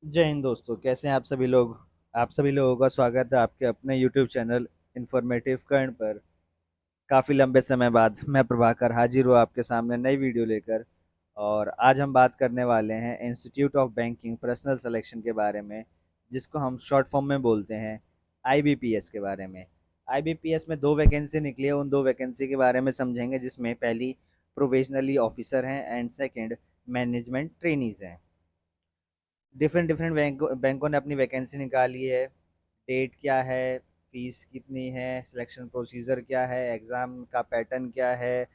जय हिंद दोस्तों, कैसे हैं आप सभी लोग। आप सभी लोगों का स्वागत है आपके अपने यूट्यूब चैनल इन्फॉर्मेटिव कर्ण पर। काफ़ी लंबे समय बाद मैं प्रभाकर हाजिर हूँ आपके सामने नई वीडियो लेकर। और आज हम बात करने वाले हैं institute of banking personal selection के बारे में, जिसको हम शॉर्ट फॉर्म में बोलते हैं आईबीपीएस के बारे में। आईबीपीएस में दो वैकेंसी निकली है, उन दो वैकेंसी के बारे में समझेंगे, जिसमें पहली प्रोविजनली ऑफिसर हैं एंड सेकंड मैनेजमेंट ट्रेनीज हैं। डिफरेंट डिफरेंट बैंकों ने अपनी वैकेंसी निकाली है। डेट क्या है, फीस कितनी है, सिलेक्शन प्रोसीजर क्या है, एग्ज़ाम का पैटर्न क्या है,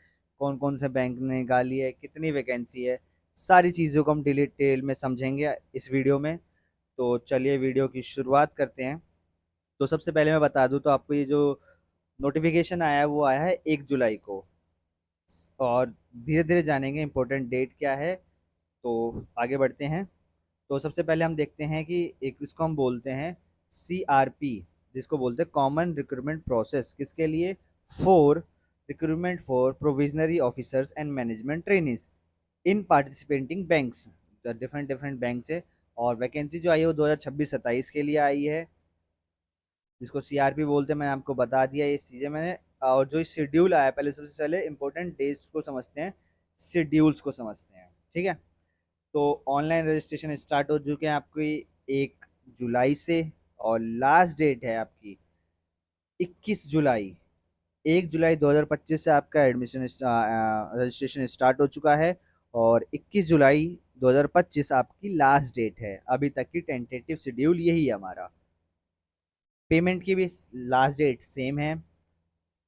कौन कौन से बैंक ने निकाली है, कितनी वैकेंसी है, सारी चीज़ों को हम डिटेल में समझेंगे इस वीडियो में। तो चलिए वीडियो की शुरुआत करते हैं। तो सबसे पहले मैं बता दूं तो आपको ये जो नोटिफिकेशन आया है वो आया है 1 जुलाई को। और धीरे धीरे जानेंगे इम्पोर्टेंट डेट क्या है। तो आगे बढ़ते हैं। तो सबसे पहले हम देखते हैं कि एक इसको हम बोलते हैं सीआरपी, जिसको बोलते हैं कॉमन रिक्रूटमेंट प्रोसेस। किसके लिए? For recruitment for provisionary officers and management trainees in participating banks. Different different bank से। और वैकेंसी जो आई है वो 2026-27 के लिए आई है, जिसको सीआरपी बोलते हैं। मैंने आपको बता दिया ये चीज़ें मैंने। और जो शेड्यूल आया, पहले सबसे पहले इंपॉर्टेंट डेट्स को समझते हैं, शेड्यूल्स को समझते हैं। ठीक है। तो ऑनलाइन रजिस्ट्रेशन स्टार्ट हो चुके हैं आपकी 1 जुलाई से। और लास्ट डेट है आपकी 21 जुलाई। 1 जुलाई 2025 से आपका एडमिशन रजिस्ट्रेशन स्टार्ट हो चुका है। और 21 जुलाई 2025 आपकी लास्ट डेट है। अभी तक की टेंटेटिव शेड्यूल यही है हमारा। पेमेंट की भी लास्ट डेट सेम है।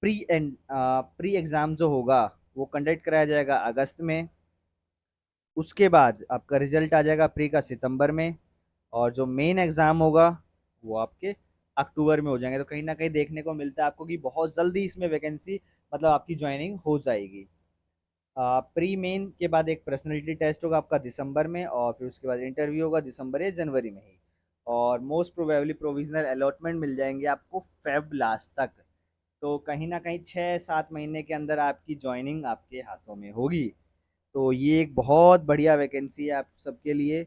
प्री एग्ज़ाम जो होगा वो कंडक्ट कराया जाएगा अगस्त में। उसके बाद आपका रिजल्ट आ जाएगा प्री का सितंबर में। और जो मेन एग्ज़ाम होगा वो आपके अक्टूबर में हो जाएंगे। तो कहीं ना कहीं देखने को मिलता है आपको कि बहुत जल्दी इसमें वैकेंसी, मतलब आपकी ज्वाइनिंग हो जाएगी। प्री मेन के बाद एक पर्सनैलिटी टेस्ट होगा आपका दिसंबर में, और फिर उसके बाद इंटरव्यू होगा दिसंबर या जनवरी में ही। और मोस्ट प्रोबेबली प्रोविजनल अलॉटमेंट मिल जाएंगे आपको फेब लास्ट तक। तो कहीं ना कहीं 6-7 महीने के अंदर आपकी ज्वाइनिंग आपके हाथों में होगी। तो ये एक बहुत बढ़िया वैकेंसी है आप सबके लिए।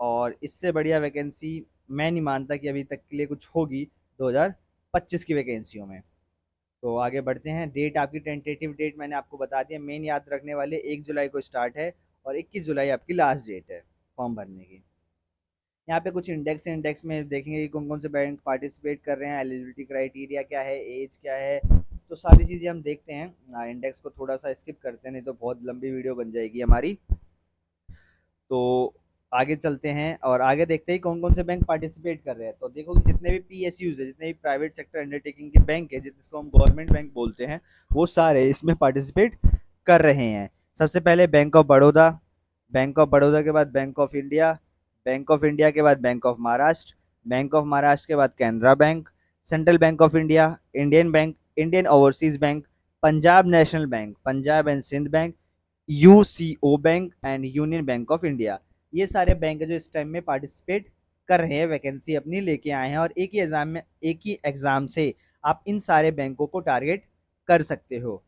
और इससे बढ़िया वैकेंसी मैं नहीं मानता कि अभी तक के लिए कुछ होगी 2025 की वैकेंसियों में। तो आगे बढ़ते हैं। डेट आपकी टेंटेटिव डेट मैंने आपको बता दिया। मेन याद रखने वाले 1 जुलाई को स्टार्ट है और 21 जुलाई आपकी लास्ट डेट है फॉर्म भरने की। यहाँ पे कुछ इंडेक्स है, इंडेक्स में देखेंगे कि कौन कौन से बैंक पार्टिसिपेट कर रहे हैं, एलिजिबिलिटी क्राइटेरिया क्या है, एज क्या है। तो सारी चीज़ें हम देखते हैं। इंडेक्स को थोड़ा सा स्किप करते हैं, नहीं तो बहुत लंबी वीडियो बन जाएगी हमारी। तो आगे चलते हैं और आगे देखते हैं कौन कौन से बैंक पार्टिसिपेट कर रहे हैं। तो देखो कि जितने भी पीएसयूज है, जितने भी प्राइवेट सेक्टर अंडरटेकिंग के बैंक है, जिसको हम गवर्नमेंट बैंक बोलते हैं, वो सारे इसमें पार्टिसिपेट कर रहे हैं। सबसे पहले bank of Baroda. Bank of Baroda के बाद bank of India. Bank of India के बाद bank of Maharashtra. Bank of Maharashtra के बाद Canara bank. Central bank of India, Indian bank, Indian overseas bank, Punjab national bank, Punjab and Sindh bank, UCO bank and union bank of India. ये सारे bank जो इस time में participate कर रहे हैं, वैकेंसी अपनी लेके आए हैं। और एक ही एग्जाम से आप इन सारे बैंकों को टारगेट कर सकते हो।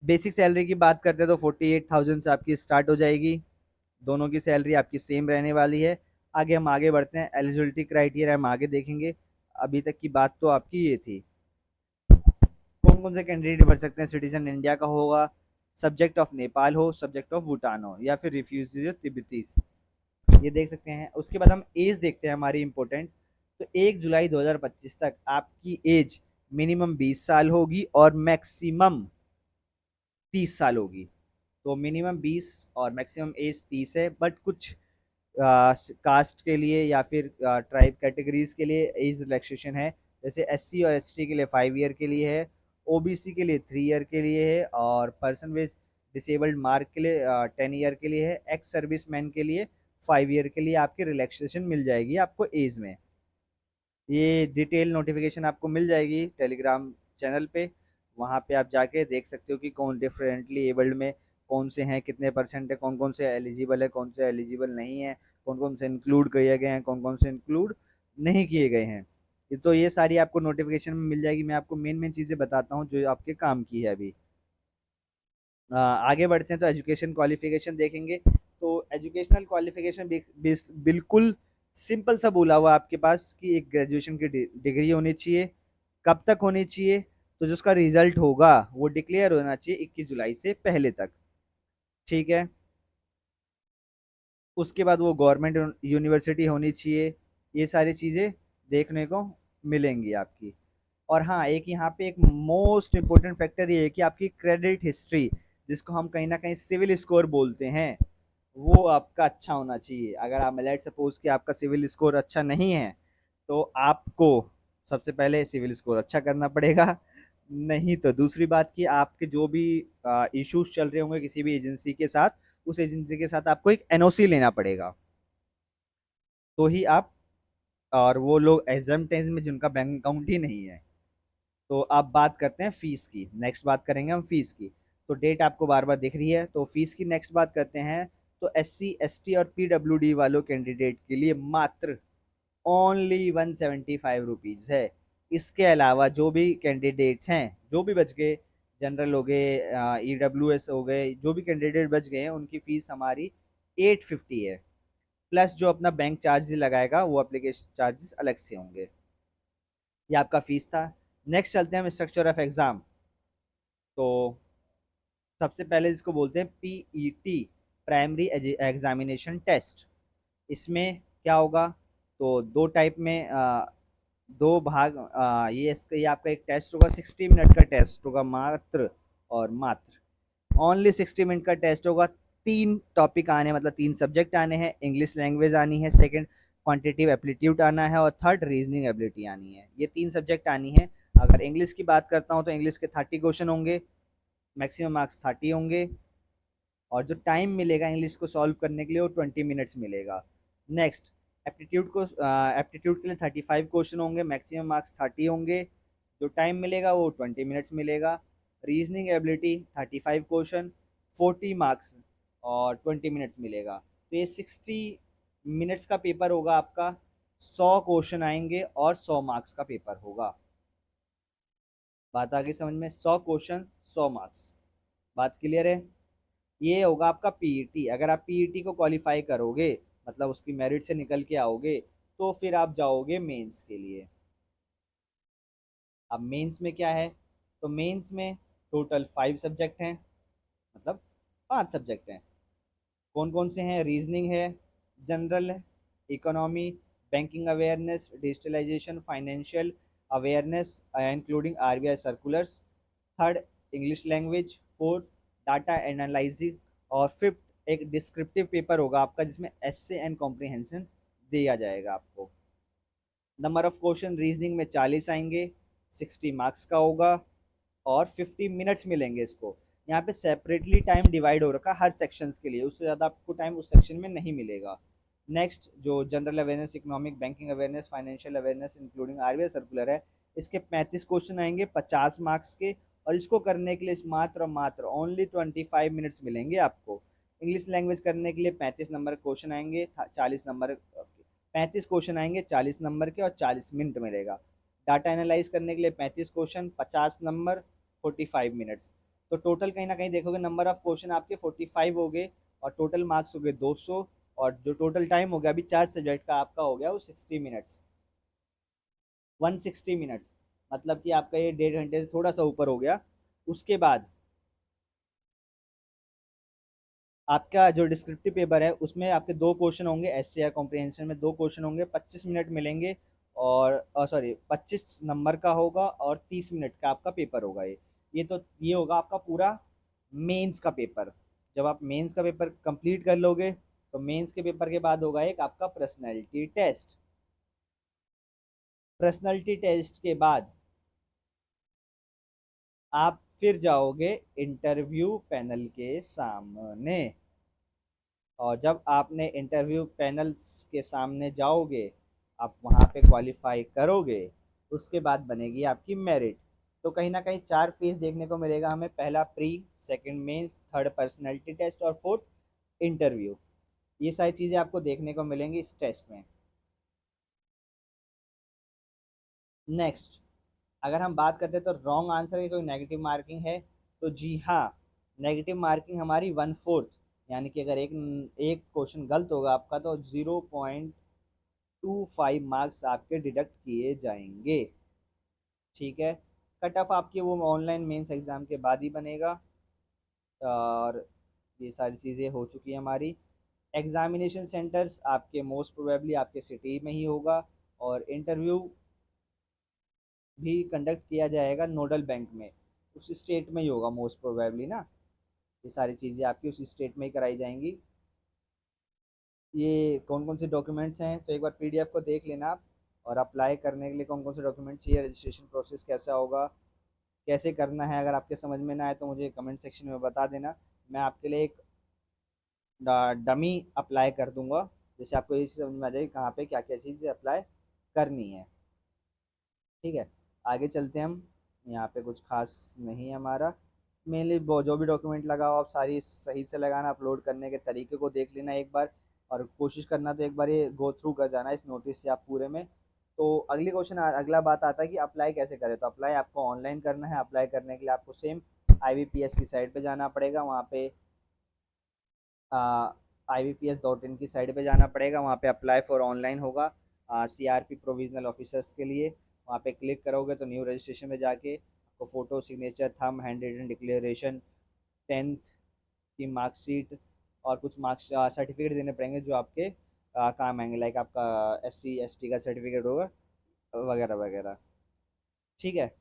बेसिक सैलरी की बात करते हैं तो 48,000 से आपकी स्टार्ट हो जाएगी। दोनों की सैलरी आपकी सेम रहने वाली है। आगे हम आगे बढ़ते हैं, एलिजिबिलिटी क्राइटेरिया हम आगे देखेंगे। अभी तक की बात तो आपकी ये थी। कौन कौन से कैंडिडेट भर सकते हैं? सिटीजन इंडिया का होगा, सब्जेक्ट ऑफ नेपाल हो, सब्जेक्ट ऑफ भूटान हो, या फिर रिफ्यूजी तिब्बतीस। ये देख सकते हैं। उसके बाद हम एज देखते हैं हमारी इंपॉर्टेंट। तो 1 जुलाई 2025 तक आपकी एज मिनिमम 20 साल होगी और मैक्सिमम 30 साल होगी। तो मिनिमम 20 और मैक्सिमम एज 30 है। बट कुछ कास्ट के लिए या फिर ट्राइब कैटेगरीज के लिए एज रिलैक्सेशन है। जैसे एससी और एसटी के लिए 5 ईयर के लिए है, ओबीसी के लिए 3 ईयर के लिए है, और पर्सन विद डिसेबल्ड मार्क के लिए 10 ईयर के लिए है, एक्स सर्विस मैन के लिए 5 ईयर के लिए आपकी रिलैक्सेशन मिल जाएगी आपको एज में। ये डिटेल नोटिफिकेशन आपको मिल जाएगी टेलीग्राम चैनल पे। वहाँ पे आप जाके देख सकते हो कि कौन डिफरेंटली एबल्ड में कौन से हैं, कितने परसेंट है, कौन कौन से एलिजिबल है, कौन से एलिजिबल नहीं है, कौन कौन से इंक्लूड किए गए हैं, कौन कौन से इंक्लूड नहीं किए गए हैं। तो ये सारी आपको नोटिफिकेशन में मिल जाएगी। मैं आपको मेन मेन चीज़ें बताता हूँ जो आपके काम की है अभी। आगे बढ़ते हैं तो एजुकेशन क्वालिफिकेशन देखेंगे। तो एजुकेशनल क्वालिफिकेशन बिल्कुल सिंपल सा बोला हुआ आपके पास कि एक ग्रेजुएशन की डिग्री होनी चाहिए। कब तक होनी चाहिए? तो जो उसका रिजल्ट होगा वो डिक्लेयर होना चाहिए 21 जुलाई से पहले तक। ठीक है। उसके बाद वो गवर्नमेंट यूनिवर्सिटी होनी चाहिए। ये सारी चीज़ें देखने को मिलेंगी आपकी। और हाँ, एक यहाँ पे एक मोस्ट इम्पोर्टेंट फैक्टर ये है कि आपकी क्रेडिट हिस्ट्री, जिसको हम कहीं ना कहीं सिविल स्कोर बोलते हैं, वो आपका अच्छा होना चाहिए। अगर आप लेट सपोज कि आपका सिविल स्कोर अच्छा नहीं है, तो आपको सबसे पहले सिविल स्कोर अच्छा करना पड़ेगा। नहीं तो दूसरी बात कि आपके जो भी इश्यूज चल रहे होंगे किसी भी एजेंसी के साथ, उस एजेंसी के साथ आपको एक एनओसी लेना पड़ेगा, तो ही आप, और वो लोग एग्जाम में जिनका बैंक अकाउंट ही नहीं है। तो अब बात करते हैं फीस की, नेक्स्ट बात करेंगे हम फीस की। तो डेट आपको बार बार दिख रही है, तो फीस की नेक्स्ट बात करते हैं। तो SC ST और PWD वालों कैंडिडेट के लिए मात्र ओनली 175 रुपीज़ है। इसके अलावा जो भी कैंडिडेट्स हैं, जो भी बच गए, जनरल हो गए, EWS हो गए, जो भी कैंडिडेट बच गए हैं, उनकी फीस हमारी 850 है। प्लस जो अपना बैंक चार्ज लगाएगा वो एप्लीकेशन चार्जेस अलग से होंगे। ये आपका फीस था। नेक्स्ट चलते हैं हम स्ट्रक्चर ऑफ एग्जाम। तो सबसे पहले जिसको बोलते हैं PET, प्राइमरी एग्जामिनेशन टेस्ट। इसमें क्या होगा? तो दो टाइप में, दो भाग, ये आपका एक टेस्ट होगा, 60 मिनट का टेस्ट होगा मात्र, और मात्र ओनली 60 मिनट का टेस्ट होगा। तीन टॉपिक आने, मतलब तीन सब्जेक्ट आने हैं। इंग्लिश लैंग्वेज आनी है, सेकंड क्वांटिटेटिव एप्टीट्यूड आना है, और थर्ड रीजनिंग एबिलिटी आनी है। ये तीन सब्जेक्ट आनी है। अगर इंग्लिश की बात करता हूँ तो इंग्लिश के 30 क्वेश्चन होंगे, मैक्सिमम मार्क्स 30 होंगे। और जो टाइम मिलेगा इंग्लिश को सॉल्व करने के लिए वो 20 मिनट्स मिलेगा। नेक्स्ट, एप्टीट्यूड के लिए 35 क्वेश्चन होंगे, मैक्सिमम मार्क्स 30 होंगे। जो टाइम मिलेगा वो 20 मिनट्स मिलेगा। रीजनिंग एबिलिटी 35 क्वेश्चन, 40 मार्क्स, और 20 मिनट्स मिलेगा। तो ये 60 मिनट्स का पेपर होगा आपका। 100 क्वेश्चन आएंगे और 100 मार्क्स का पेपर होगा। बात आ गई समझ में? 100 क्वेश्चन, 100 मार्क्स। बात क्लियर है? ये होगा आपका PET। अगर आप PET को क्वालिफाई करोगे, मतलब उसकी मेरिट से निकल के आओगे, तो फिर आप जाओगे मेंस के लिए। अब मेंस में क्या है? तो मेंस में टोटल 5 सब्जेक्ट हैं, मतलब 5 सब्जेक्ट हैं। कौन कौन से हैं? रीजनिंग है, जनरल है, economy, banking awareness, digitalisation, financial awareness including RBI circulars, third English language, fourth data analysis, और फिफ्थ एक डिस्क्रिप्टिव पेपर होगा आपका जिसमें एसे एंड कॉम्प्रिहेंशन दिया जाएगा आपको। नंबर ऑफ क्वेश्चन रीजनिंग में 40 आएंगे, 60 मार्क्स का होगा, और 50 मिनट्स मिलेंगे इसको। यहाँ पे सेपरेटली टाइम डिवाइड हो रखा है हर सेक्शंस के लिए, उससे ज़्यादा आपको टाइम उस सेक्शन में नहीं मिलेगा। नेक्स्ट, जो general awareness, economic, banking awareness, financial awareness including RBI circular है, इसके 35 क्वेश्चन आएंगे 50 मार्क्स के। और इसको करने के लिए मात्र मात्र ओनली 25 मिनट्स मिलेंगे आपको। इंग्लिश लैंग्वेज करने के लिए 35 नंबर क्वेश्चन आएंगे, 40 नंबर, 35 क्वेश्चन आएंगे 40 नंबर के, और 40 मिनट मिलेगा। डाटा एनालाइज करने के लिए 35 क्वेश्चन, 50 नंबर, 45 मिनट्स। तो टोटल कहीं ना कहीं देखोगे नंबर ऑफ क्वेश्चन आपके 45 हो गए, और टोटल मार्क्स हो गए 200। और जो टोटल टाइम हो गया अभी 4 सब्जेक्ट का आपका हो गया वो 60 मिनट्स, 160 मिनट्स। मतलब कि आपका ये 1.5 घंटे से थोड़ा सा ऊपर हो गया। उसके बाद आपका जो डिस्क्रिप्टिव पेपर है उसमें आपके 2 क्वेश्चन होंगे, एसए या कॉम्प्रिहेंशन में 2 क्वेश्चन होंगे, 25 मिनट मिलेंगे। और सॉरी, 25 नंबर का होगा, और 30 मिनट का आपका पेपर होगा। ये तो ये होगा आपका पूरा मेंस का पेपर। जब आप मेंस का पेपर कंप्लीट कर लोगे, तो मेंस के पेपर के बाद होगा एक आपका पर्सनैलिटी टेस्ट। पर्सनैलिटी टेस्ट के बाद आप फिर जाओगे इंटरव्यू पैनल के सामने। और जब आपने इंटरव्यू पैनल्स के सामने जाओगे, आप वहाँ पे क्वालिफाई करोगे, उसके बाद बनेगी आपकी मेरिट। तो कहीं ना कहीं 4 फेज देखने को मिलेगा हमें। पहला pre, second mains, third personality test, और फोर्थ इंटरव्यू। ये सारी चीज़ें आपको देखने को मिलेंगी इस टेस्ट में। नेक्स्ट, अगर हम बात करते हैं तो रॉन्ग आंसर की कोई नेगेटिव मार्किंग है? तो जी हाँ, नेगेटिव मार्किंग हमारी 1/4 यानी कि अगर एक एक क्वेश्चन गलत होगा आपका तो 0.25 मार्क्स आपके डिडक्ट किए जाएंगे। ठीक है। कट ऑफ आपकी वो ऑनलाइन मेंस एग्जाम के बाद ही बनेगा। और ये सारी चीज़ें हो चुकी हैं हमारी। एग्जामिनेशन सेंटर्स आपके मोस्ट प्रोबेबली आपके सिटी में ही होगा। और इंटरव्यू भी कंडक्ट किया जाएगा नोडल बैंक में, उस स्टेट में ही होगा मोस्ट प्रोबेबली ना। ये सारी चीज़ें आपकी उस स्टेट में ही कराई जाएंगी। ये कौन कौन से डॉक्यूमेंट्स हैं तो एक बार पीडीएफ को देख लेना आप। और अप्लाई करने के लिए कौन कौन से डॉक्यूमेंट चाहिए, रजिस्ट्रेशन प्रोसेस कैसा होगा, कैसे करना है, अगर आपके समझ में ना आए तो मुझे कमेंट सेक्शन में बता देना। मैं आपके लिए एक डमी अप्लाई कर दूंगा, जिससे आपको ये समझ में आ जाएगी कहाँ पे क्या क्या चीज़ें अप्लाई करनी है। ठीक है। आगे चलते हैं हम। यहाँ पे कुछ खास नहीं है हमारा। मेनली जो भी डॉक्यूमेंट लगाओ आप सारी सही से लगाना, अपलोड करने के तरीके को देख लेना एक बार। और कोशिश करना तो एक बार ये गो थ्रू कर जाना इस नोटिस से आप पूरे में। तो अगला बात आता है कि अप्लाई कैसे करें। तो अप्लाई आपको ऑनलाइन करना है। अप्लाई करने के लिए आपको सेम IBPS की साइट पे जाना पड़ेगा। वहाँ पे IBPS.in की साइट पे जाना पड़ेगा। वहाँ पे अप्लाई फॉर ऑनलाइन होगा CRP प्रोविजनल ऑफिसर्स के लिए। वहाँ पे क्लिक करोगे तो न्यू रजिस्ट्रेशन में जाके आपको photo, signature, thumb, hand written declaration, 10th की मार्कशीट और कुछ मार्क्स सर्टिफिकेट देने पड़ेंगे जो आपके काम आएंगे। लाइक आपका SC ST का सर्टिफिकेट होगा वगैरह वगैरह। ठीक है।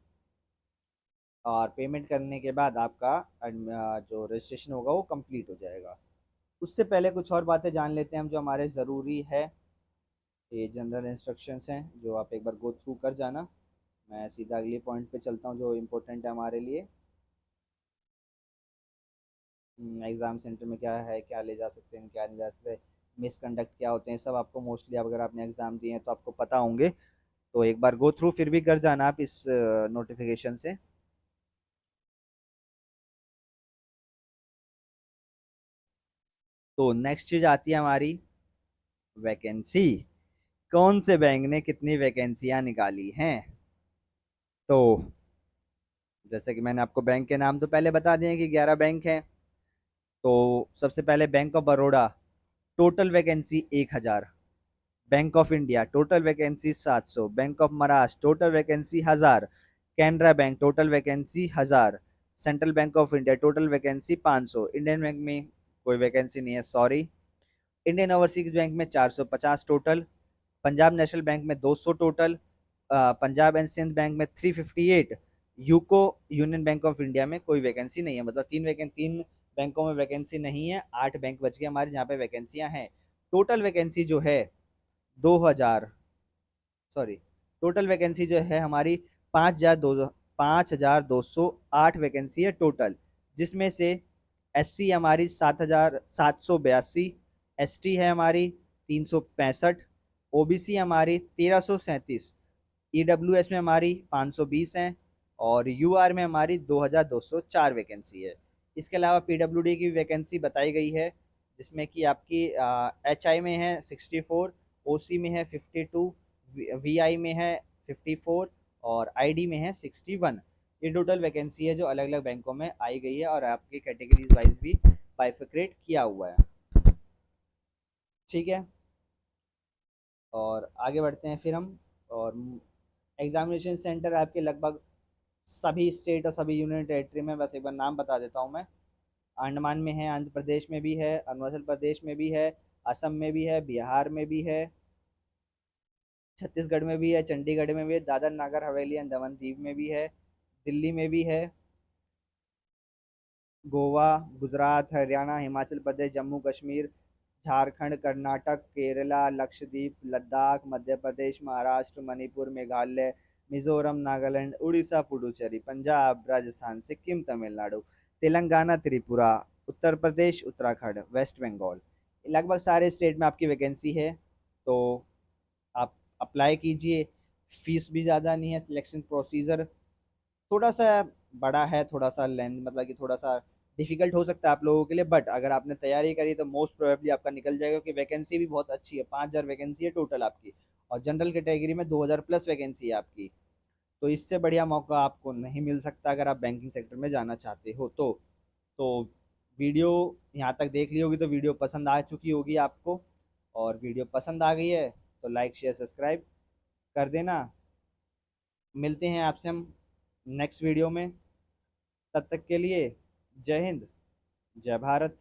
और पेमेंट करने के बाद आपका जो रजिस्ट्रेशन होगा वो कंप्लीट हो जाएगा। उससे पहले कुछ और बातें जान लेते हैं हम जो हमारे ज़रूरी है। ये जनरल इंस्ट्रक्शंस हैं जो आप एक बार गो थ्रू कर जाना। मैं सीधा अगले पॉइंट पे चलता हूँ जो इम्पोर्टेंट है हमारे लिए। एग्ज़ाम सेंटर में क्या है, क्या ले जा सकते हैं, क्या नहीं जा सकते, मिसकंडक्ट क्या होते हैं, सब आपको मोस्टली अगर आपने एग्ज़ाम दिए हैं तो आपको पता होंगे। तो एक बार गो थ्रू फिर भी कर जाना आप इस नोटिफिकेशन से। तो नेक्स्ट चीज़ आती है हमारी वैकेंसी। कौन से बैंक ने कितनी वैकेंसियां निकाली हैं। तो जैसे कि मैंने आपको बैंक के नाम तो पहले बता दिए कि 11 बैंक हैं। तो सबसे पहले bank of Baroda, total vacancy 1000। Bank of India total vacancy 700। Bank of Maharashtra total vacancy 1000। Canara bank total vacancy 1000। Central bank of India total vacancy 500। Indian bank में कोई वैकेंसी नहीं है, सॉरी। इंडियन ओवरसीज बैंक में 450 टोटल। पंजाब नेशनल बैंक में 200 टोटल। Punjab and Sindh bank में 358। UCO union bank of India में कोई वैकेंसी नहीं है, मतलब तीन बैंकों में वैकेंसी नहीं है। 8 बैंक बच गए हमारे जहाँ पे वैकेंसियाँ हैं। टोटल वैकेंसी जो है 2000, सॉरी, टोटल वैकेंसी जो है हमारी 5208 वैकेंसी है टोटल। जिसमें से SC हमारी 7782। ST है हमारी 365। OBC हमारी 1337। EWS में हमारी 520 हैं। और UR में हमारी 2204 वैकेंसी है। इसके अलावा PWD की वैकेंसी बताई गई है, जिसमें कि आपकी HI में है 64, OC में है 52, VI में है 54 और ID में है 61। ये टोटल वैकेंसी है जो अलग अलग बैंकों में आई गई है और आपकी कैटेगरीज वाइज भी बाइफिक्रेट किया हुआ है। ठीक है। और आगे बढ़ते हैं फिर हम। और एग्जामिनेशन सेंटर आपके लगभग सभी स्टेट और सभी यूनियन टेरिटरी में, बस एक बार नाम बता देता हूँ मैं। अंडमान में है, आंध्र प्रदेश में भी है, अरुणाचल प्रदेश में भी है, असम में भी है, बिहार में भी है, छत्तीसगढ़ में भी है, चंडीगढ़ में भी है, दादर नागर हवेली एंड दमन दीव में भी है, दिल्ली में भी है, गोवा, गुजरात, हरियाणा, हिमाचल प्रदेश, जम्मू कश्मीर, झारखंड, कर्नाटक, केरला, लक्षद्वीप, लद्दाख, मध्य प्रदेश, महाराष्ट्र, मणिपुर, मेघालय, मिजोरम, नागालैंड, उड़ीसा, पुडुचेरी, पंजाब, राजस्थान, सिक्किम, तमिलनाडु, तेलंगाना, त्रिपुरा, उत्तर प्रदेश, उत्तराखंड, वेस्ट बंगाल। लगभग सारे स्टेट में आपकी वैकेंसी है। तो आप अप्लाई कीजिए। फीस भी ज़्यादा नहीं है। सिलेक्शन प्रोसीजर थोड़ा सा बड़ा है, थोड़ा सा लेंथ मतलब कि थोड़ा सा डिफिकल्ट हो सकता है आप लोगों के लिए, बट अगर आपने तैयारी करी तो मोस्ट प्रोबेबली आपका निकल जाएगा, क्योंकि वैकेंसी भी बहुत अच्छी है। 5000 वैकेंसी है टोटल आपकी। और जनरल कैटेगरी में 2000 प्लस वैकेंसी है आपकी। तो इससे बढ़िया मौका आपको नहीं मिल सकता अगर आप बैंकिंग सेक्टर में जाना चाहते हो तो वीडियो यहाँ तक देख ली होगी तो वीडियो पसंद आ चुकी होगी आपको, और वीडियो पसंद आ गई है तो लाइक शेयर सब्सक्राइब कर देना। मिलते हैं आपसे हम नेक्स्ट वीडियो में, तब तक के लिए जय हिंद, जय भारत।